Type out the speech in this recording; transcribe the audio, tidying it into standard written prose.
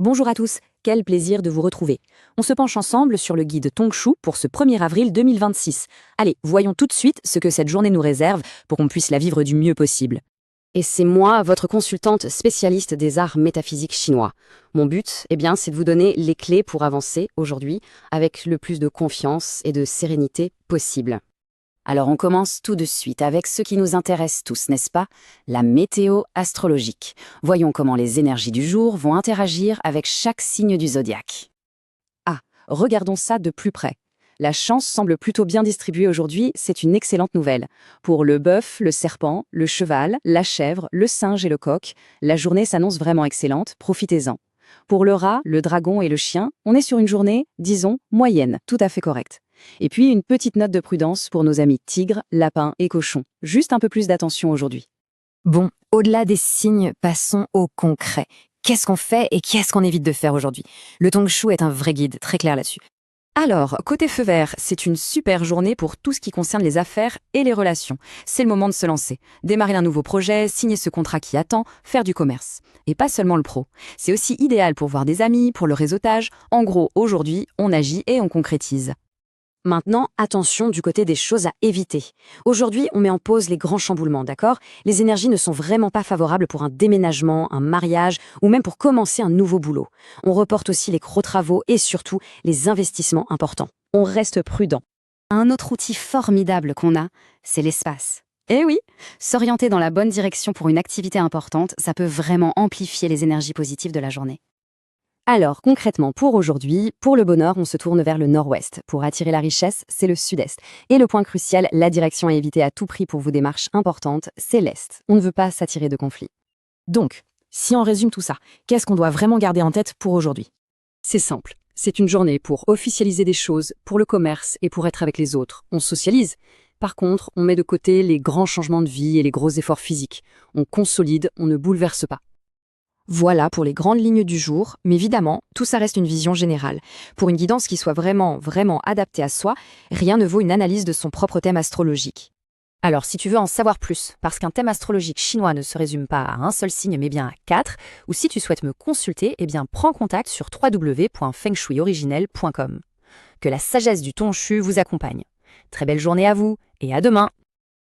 Bonjour à tous, quel plaisir de vous retrouver. On se penche ensemble sur le guide Tongshu pour ce 1er avril 2026. Allez, voyons tout de suite ce que cette journée nous réserve pour qu'on puisse la vivre du mieux possible. Et c'est moi, votre consultante spécialiste des arts métaphysiques chinois. Mon but, c'est de vous donner les clés pour avancer aujourd'hui avec le plus de confiance et de sérénité possible. Alors on commence tout de suite avec ce qui nous intéresse tous, n'est-ce pas? La météo astrologique. Voyons comment les énergies du jour vont interagir avec chaque signe du zodiaque. Ah, regardons ça de plus près. La chance semble plutôt bien distribuée aujourd'hui, c'est une excellente nouvelle. Pour le bœuf, le serpent, le cheval, la chèvre, le singe et le coq, la journée s'annonce vraiment excellente, profitez-en. Pour le rat, le dragon et le chien, on est sur une journée, disons, moyenne, tout à fait correcte. Et puis une petite note de prudence pour nos amis tigres, lapins et cochons. Juste un peu plus d'attention aujourd'hui. Bon, au-delà des signes, passons au concret. Qu'est-ce qu'on fait et qu'est-ce qu'on évite de faire aujourd'hui? Le Tongshu est un vrai guide, très clair là-dessus. Alors, côté feu vert, c'est une super journée pour tout ce qui concerne les affaires et les relations. C'est le moment de se lancer. Démarrer un nouveau projet, signer ce contrat qui attend, faire du commerce. Et pas seulement le pro. C'est aussi idéal pour voir des amis, pour le réseautage. En gros, aujourd'hui, on agit et on concrétise. Maintenant, attention du côté des choses à éviter. Aujourd'hui, on met en pause les grands chamboulements, d'accord? Les énergies ne sont vraiment pas favorables pour un déménagement, un mariage ou même pour commencer un nouveau boulot. On reporte aussi les gros travaux et surtout les investissements importants. On reste prudent. Un autre outil formidable qu'on a, c'est l'espace. Eh oui, s'orienter dans la bonne direction pour une activité importante, ça peut vraiment amplifier les énergies positives de la journée. Alors, concrètement, pour aujourd'hui, pour le bonheur, on se tourne vers le nord-ouest. Pour attirer la richesse, c'est le sud-est. Et le point crucial, la direction à éviter à tout prix pour vos démarches importantes, c'est l'est. On ne veut pas s'attirer de conflits. Donc, si on résume tout ça, qu'est-ce qu'on doit vraiment garder en tête pour aujourd'hui? C'est simple. C'est une journée pour officialiser des choses, pour le commerce et pour être avec les autres. On socialise. Par contre, on met de côté les grands changements de vie et les gros efforts physiques. On consolide, on ne bouleverse pas. Voilà pour les grandes lignes du jour, mais évidemment, tout ça reste une vision générale. Pour une guidance qui soit vraiment adaptée à soi, rien ne vaut une analyse de son propre thème astrologique. Alors, si tu veux en savoir plus, parce qu'un thème astrologique chinois ne se résume pas à un seul signe, mais bien à 4, ou si tu souhaites me consulter, prends contact sur www.fengshuioriginel.com. Que la sagesse du Tongshu vous accompagne. Très belle journée à vous, et à demain!